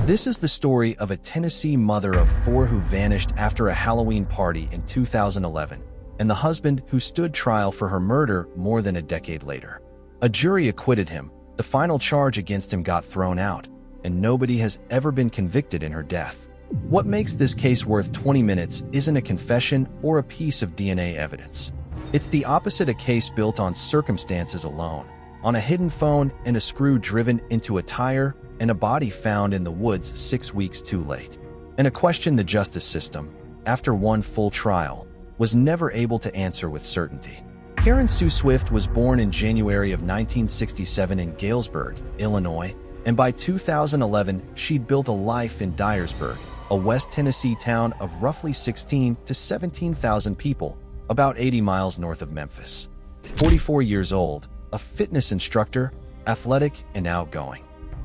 This is the story of a Tennessee mother of 4 who vanished after a Halloween party in 2011, and the husband who stood trial for her murder more than a decade later. A jury acquitted him, the final charge against him got thrown out, and nobody has ever been convicted in her death. What makes this case worth 20 minutes isn't a confession or a piece of DNA evidence. It's the opposite, a case built on circumstances alone, on a hidden phone and a screw driven into a tire and a body found in the woods 6 weeks too late. And a question the justice system, after one full trial, was never able to answer with certainty. Karen Sue Swift was born in January of 1967 in Galesburg, Illinois, and by 2011 she'd built a life in Dyersburg, a West Tennessee town of roughly 16 to 17,000 people, about 80 miles north of Memphis. 44 years old, a fitness instructor, athletic and outgoing.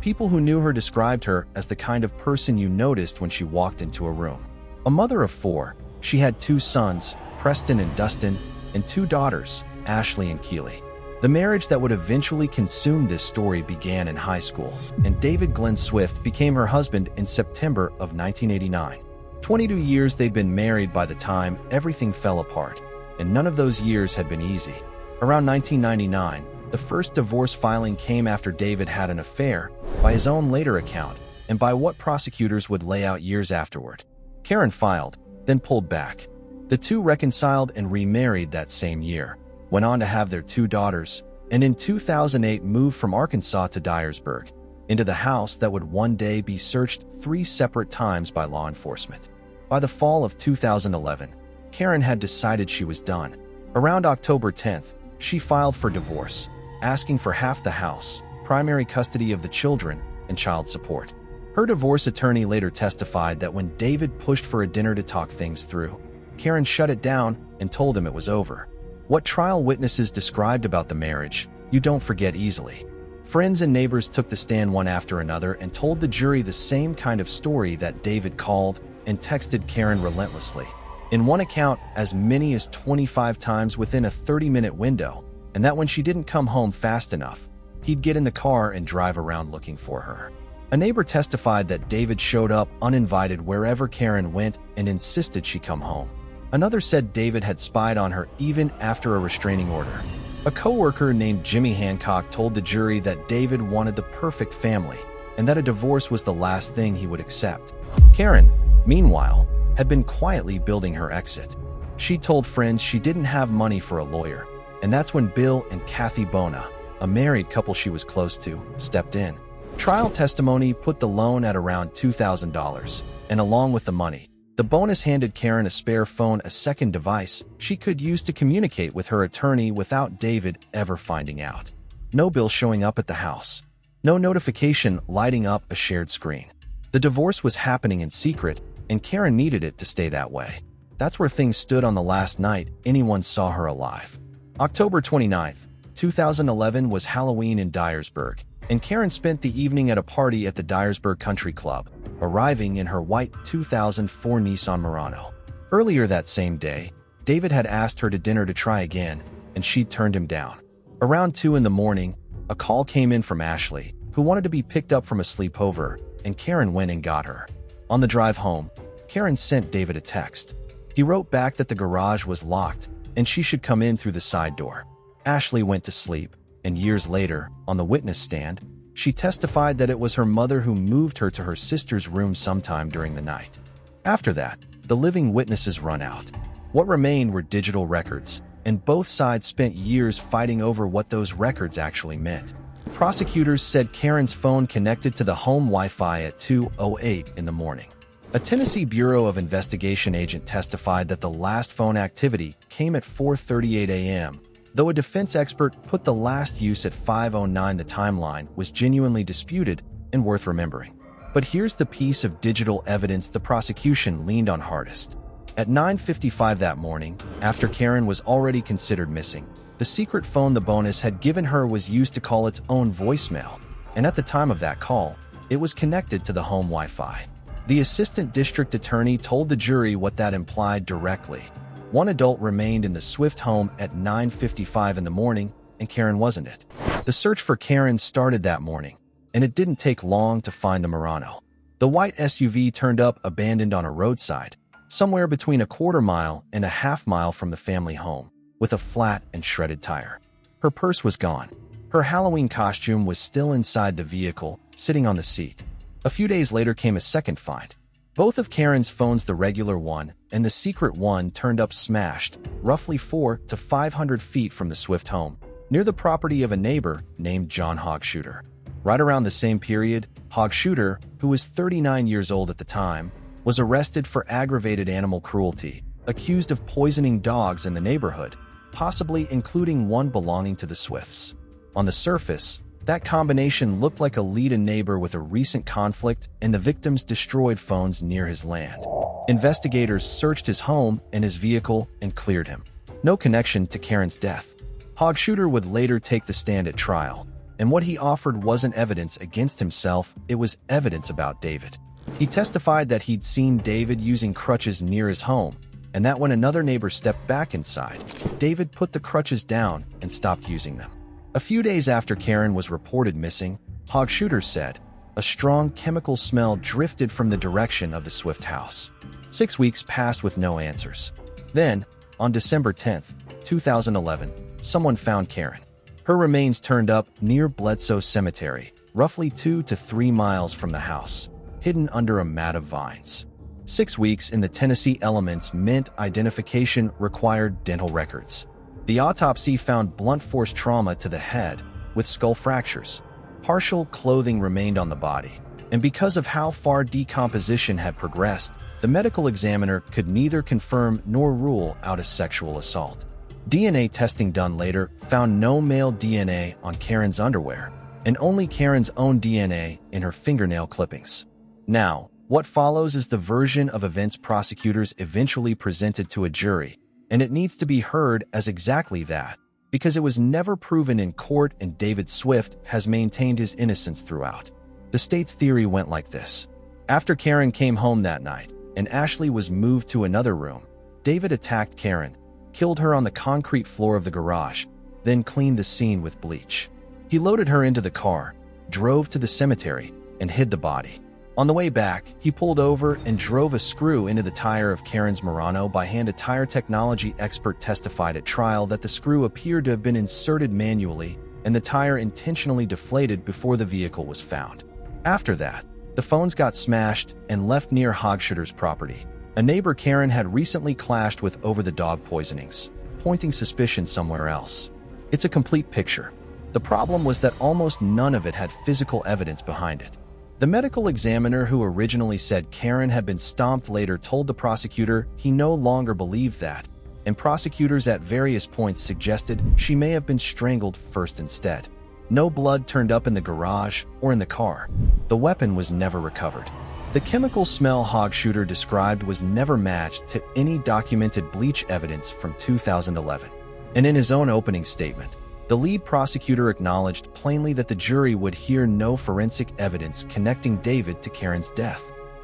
People who knew her described her as the kind of person you noticed when she walked into a room. A mother of 4, she had 2 sons, Preston and Dustin, and 2 daughters, Ashley and Keely. The marriage that would eventually consume this story began in high school, and David Glenn Swift became her husband in September of 1989. 22 years they'd been married by the time everything fell apart, and none of those years had been easy. Around 1999, the first divorce filing came after David had an affair, by his own later account, and by what prosecutors would lay out years afterward. Karen filed, then pulled back. The two reconciled and remarried that same year, went on to have their 2 daughters, and in 2008 moved from Arkansas to Dyersburg, into the house that would one day be searched 3 separate times by law enforcement. By the fall of 2011, Karen had decided she was done. Around October 10th, she filed for divorce, asking for half the house, primary custody of the children, and child support. Her divorce attorney later testified that when David pushed for a dinner to talk things through, Karen shut it down and told him it was over. What trial witnesses described about the marriage, you don't forget easily. Friends and neighbors took the stand one after another and told the jury the same kind of story, that David called and texted Karen relentlessly. In one account, as many as 25 times within a 30-minute window, and that when she didn't come home fast enough, he'd get in the car and drive around looking for her. A neighbor testified that David showed up uninvited wherever Karen went and insisted she come home. Another said David had spied on her even after a restraining order. A co-worker named Jimmy Hancock told the jury that David wanted the perfect family and that a divorce was the last thing he would accept. Karen, meanwhile, had been quietly building her exit. She told friends she didn't have money for a lawyer, and that's when Bill and Kathy Bona, a married couple she was close to, stepped in. Trial testimony put the loan at around $2,000, and along with the money, the bonus handed Karen a spare phone, a second device she could use to communicate with her attorney without David ever finding out. No bill showing up at the house. No notification lighting up a shared screen. The divorce was happening in secret, and Karen needed it to stay that way. That's where things stood on the last night anyone saw her alive. October 29th, 2011 was Halloween in Dyersburg, and Karen spent the evening at a party at the Dyersburg Country Club, arriving in her white 2004 Nissan Murano. Earlier that same day, David had asked her to dinner to try again, and she'd turned him down. Around 2 in the morning, a call came in from Ashley, who wanted to be picked up from a sleepover, and Karen went and got her. On the drive home, Karen sent David a text. He wrote back that the garage was locked and she should come in through the side door. Ashley went to sleep, and years later, on the witness stand, she testified that it was her mother who moved her to her sister's room sometime during the night. After that, the living witnesses run out. What remained were digital records, and both sides spent years fighting over what those records actually meant. Prosecutors said Karen's phone connected to the home Wi-Fi at 2:08 in the morning. A Tennessee Bureau of Investigation agent testified that the last phone activity came at 4:38 a.m., though a defense expert put the last use at 5:09. The timeline was genuinely disputed and worth remembering. But here's the piece of digital evidence the prosecution leaned on hardest. At 9:55 that morning, after Karen was already considered missing, the secret phone the bonus had given her was used to call its own voicemail, and at the time of that call, it was connected to the home Wi-Fi. The assistant district attorney told the jury what that implied directly. One adult remained in the Swift home at 9:55 in the morning, and Karen wasn't it. The search for Karen started that morning, and it didn't take long to find the Murano. The white SUV turned up abandoned on a roadside, somewhere between a quarter-mile and a half-mile from the family home, with a flat and shredded tire. Her purse was gone. Her Halloween costume was still inside the vehicle, sitting on the seat. A few days later came a second find. Both of Karen's phones, the regular one and the secret one, turned up smashed, roughly 400 to 500 feet from the Swift home, near the property of a neighbor named John Hogsshooter. Right around the same period, Hogsshooter, who was 39 years old at the time, was arrested for aggravated animal cruelty, accused of poisoning dogs in the neighborhood, possibly including one belonging to the Swifts. On the surface, that combination looked like a lead, a neighbor with a recent conflict and the victim's destroyed phones near his land. Investigators searched his home and his vehicle and cleared him. No connection to Karen's death. Hogsshooter would later take the stand at trial, and what he offered wasn't evidence against himself, it was evidence about David. He testified that he'd seen David using crutches near his home, and that when another neighbor stepped back inside, David put the crutches down and stopped using them. A few days after Karen was reported missing, Hogsshooter said, a strong chemical smell drifted from the direction of the Swift house. 6 weeks passed with no answers. Then, on December 10, 2011, someone found Karen. Her remains turned up near Bledsoe Cemetery, roughly 2 to 3 miles from the house, hidden under a mat of vines. 6 weeks in the Tennessee elements meant identification required dental records. The autopsy found blunt force trauma to the head, with skull fractures. Partial clothing remained on the body, and because of how far decomposition had progressed, the medical examiner could neither confirm nor rule out a sexual assault. DNA testing done later found no male DNA on Karen's underwear, and only Karen's own DNA in her fingernail clippings. Now, what follows is the version of events prosecutors eventually presented to a jury, and it needs to be heard as exactly that, because it was never proven in court and David Swift has maintained his innocence throughout. The state's theory went like this. After Karen came home that night, and Ashley was moved to another room, David attacked Karen, killed her on the concrete floor of the garage, then cleaned the scene with bleach. He loaded her into the car, drove to the cemetery, and hid the body. On the way back, he pulled over and drove a screw into the tire of Karen's Murano by hand. A tire technology expert testified at trial that the screw appeared to have been inserted manually and the tire intentionally deflated before the vehicle was found. After that, the phones got smashed and left near Hogsshooter's property. A neighbor Karen had recently clashed with over the dog poisonings, pointing suspicion somewhere else. It's a complete picture. The problem was that almost none of it had physical evidence behind it. The medical examiner who originally said Karen had been stomped later told the prosecutor he no longer believed that, and prosecutors at various points suggested she may have been strangled first instead. No blood turned up in the garage or in the car. The weapon was never recovered. The chemical smell Hogsshooter described was never matched to any documented bleach evidence from 2011. And in his own opening statement, the lead prosecutor acknowledged plainly that the jury would hear no forensic evidence connecting David to Karen's death.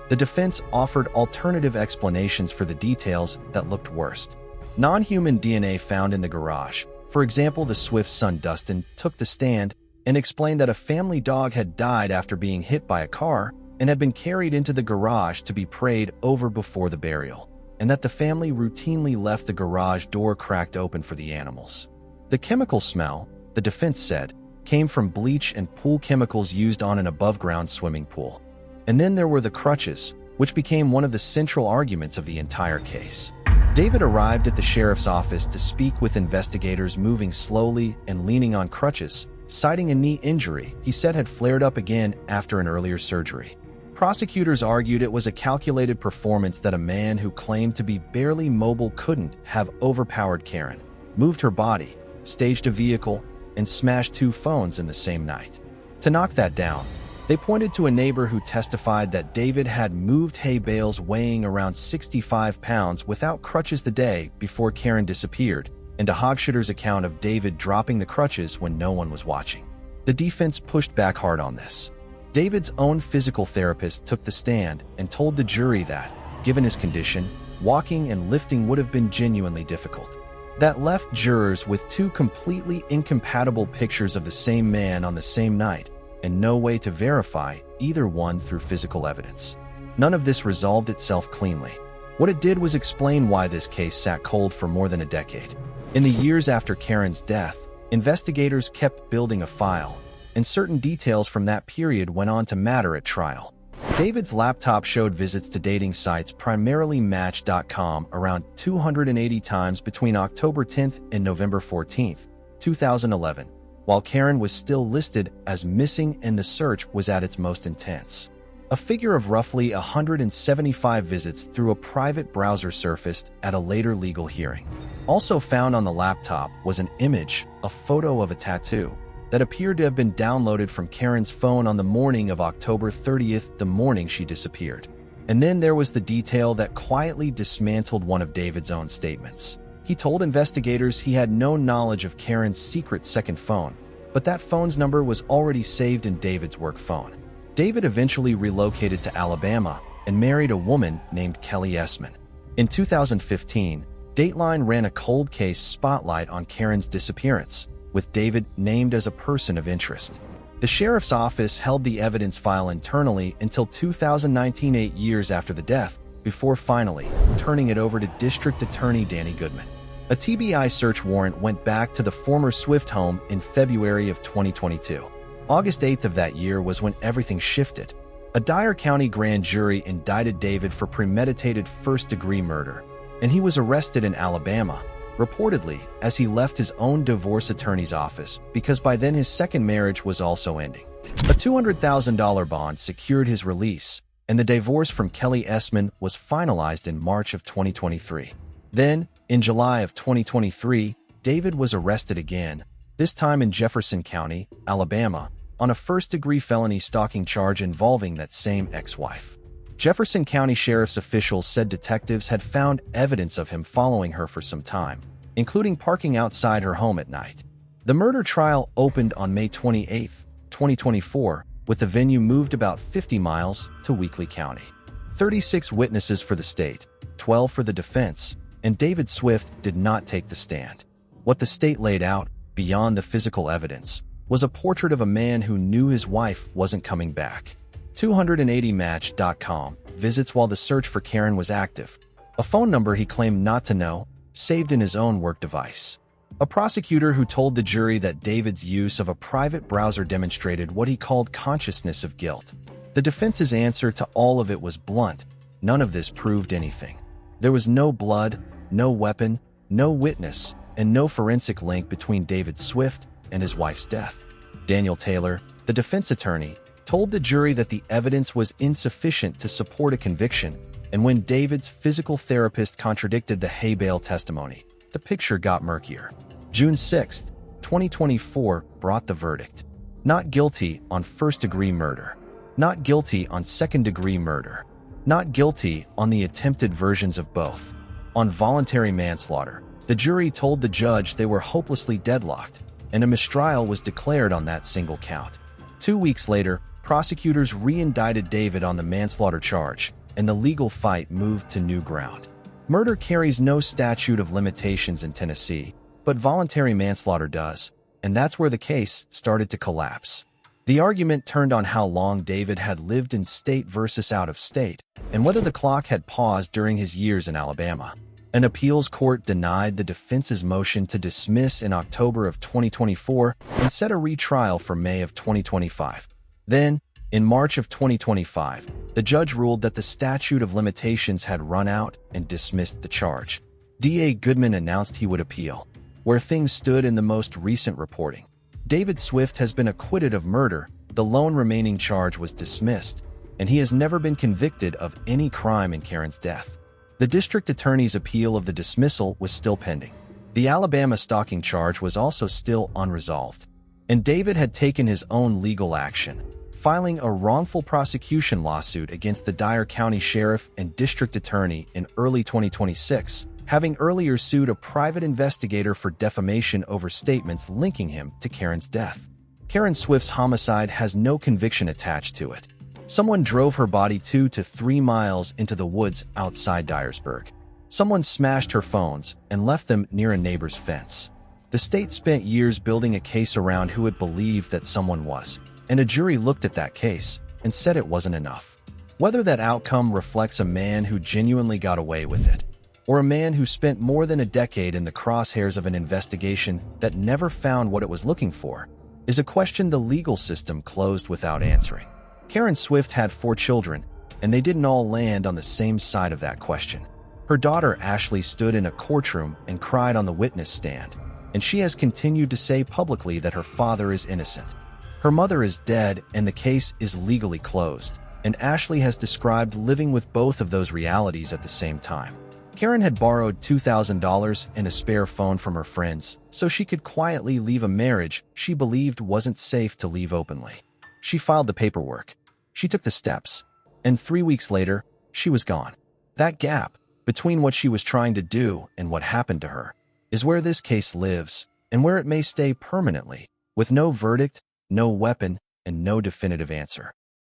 The defense offered alternative explanations for the details that looked worst. Non-human DNA found in the garage. For example, the Swift's son Dustin took the stand and explained that a family dog had died after being hit by a car and had been carried into the garage to be prayed over before the burial, and that the family routinely left the garage door cracked open for the animals. The chemical smell, the defense said, came from bleach and pool chemicals used on an above-ground swimming pool. And then there were the crutches, which became one of the central arguments of the entire case. David arrived at the sheriff's office to speak with investigators, moving slowly and leaning on crutches, citing a knee injury he said had flared up again after an earlier surgery. Prosecutors argued it was a calculated performance that a man who claimed to be barely mobile couldn't have overpowered Karen, moved her body, staged a vehicle, and smashed 2 phones in the same night. To knock that down, they pointed to a neighbor who testified that David had moved hay bales weighing around 65 pounds without crutches the day before Karen disappeared, and to Hogsshooter's account of David dropping the crutches when no one was watching. The defense pushed back hard on this. David's own physical therapist took the stand and told the jury that, given his condition, walking and lifting would have been genuinely difficult. That left jurors with 2 completely incompatible pictures of the same man on the same night, and no way to verify either one through physical evidence. None of this resolved itself cleanly. What it did was explain why this case sat cold for more than a decade. In the years after Karen's death, investigators kept building a file, and certain details from that period went on to matter at trial. David's laptop showed visits to dating sites, primarily Match.com, around 280 times between October 10th and November 14th, 2011, while Karen was still listed as missing and the search was at its most intense. A figure of roughly 175 visits through a private browser surfaced at a later legal hearing. Also found on the laptop was an image, a photo of a tattoo, that appeared to have been downloaded from Karen's phone on the morning of October 30th, the morning she disappeared. And then there was the detail that quietly dismantled one of David's own statements. He told investigators he had no knowledge of Karen's secret second phone, but that phone's number was already saved in David's work phone. David eventually relocated to Alabama and married a woman named Kelly Essman. In 2015, Dateline ran a cold case spotlight on Karen's disappearance, with David named as a person of interest. The sheriff's office held the evidence file internally until 2019, 8 years after the death, before finally turning it over to District Attorney Danny Goodman. A TBI search warrant went back to the former Swift home in February of 2022. August 8th of that year was when everything shifted. A Dyer County grand jury indicted David for premeditated first-degree murder, and he was arrested in Alabama, reportedly as he left his own divorce attorney's office because by then his second marriage was also ending. A $200,000 bond secured his release, and the divorce from Kelly Essman was finalized in March of 2023. Then, in July of 2023, David was arrested again, this time in Jefferson County, Alabama, on a first-degree felony stalking charge involving that same ex-wife. Jefferson County Sheriff's officials said detectives had found evidence of him following her for some time, including parking outside her home at night. The murder trial opened on May 28, 2024, with the venue moved about 50 miles to Weakley County. 36 witnesses for the state, 12 for the defense, and David Swift did not take the stand. What the state laid out, beyond the physical evidence, was a portrait of a man who knew his wife wasn't coming back. 280 Match.com visits while the search for Karen was active. A phone number he claimed not to know, saved in his own work device. A prosecutor who told the jury that David's use of a private browser demonstrated what he called consciousness of guilt. The defense's answer to all of it was blunt. None of this proved anything. There was no blood, no weapon, no witness, and no forensic link between David Swift and his wife's death. Daniel Taylor, the defense attorney, told the jury that the evidence was insufficient to support a conviction, and when David's physical therapist contradicted the hay bale testimony, the picture got murkier. June 6, 2024 brought the verdict. Not guilty on first-degree murder. Not guilty on second-degree murder. Not guilty on the attempted versions of both. On voluntary manslaughter, the jury told the judge they were hopelessly deadlocked, and a mistrial was declared on that single count. 2 weeks later, prosecutors re-indicted David on the manslaughter charge, and the legal fight moved to new ground. Murder carries no statute of limitations in Tennessee, but voluntary manslaughter does, and that's where the case started to collapse. The argument turned on how long David had lived in state versus out of state, and whether the clock had paused during his years in Alabama. An appeals court denied the defense's motion to dismiss in October of 2024 and set a retrial for May of 2025. Then, in March of 2025, the judge ruled that the statute of limitations had run out and dismissed the charge. DA Goodman announced he would appeal. Where things stood in the most recent reporting, David Swift has been acquitted of murder, the lone remaining charge was dismissed, and he has never been convicted of any crime in Karen's death. The district attorney's appeal of the dismissal was still pending. The Alabama stalking charge was also still unresolved. And David had taken his own legal action, filing a wrongful prosecution lawsuit against the Dyer County Sheriff and District Attorney in early 2026, having earlier sued a private investigator for defamation over statements linking him to Karen's death. Karen Swift's homicide has no conviction attached to it. Someone drove her body 2 to 3 miles into the woods outside Dyersburg. Someone smashed her phones and left them near a neighbor's fence. The state spent years building a case around who it believed that someone was. And a jury looked at that case and said it wasn't enough. Whether that outcome reflects a man who genuinely got away with it, or a man who spent more than a decade in the crosshairs of an investigation that never found what it was looking for, is a question the legal system closed without answering. Karen Swift had 4 children, and they didn't all land on the same side of that question. Her daughter Ashley stood in a courtroom and cried on the witness stand, and she has continued to say publicly that her father is innocent. Her mother is dead and the case is legally closed, and Ashley has described living with both of those realities at the same time. Karen had borrowed $2,000 and a spare phone from her friends so she could quietly leave a marriage she believed wasn't safe to leave openly. She filed the paperwork. She took the steps. And 3 weeks later, she was gone. That gap between what she was trying to do and what happened to her is where this case lives and where it may stay permanently, with no verdict, no weapon, and no definitive answer.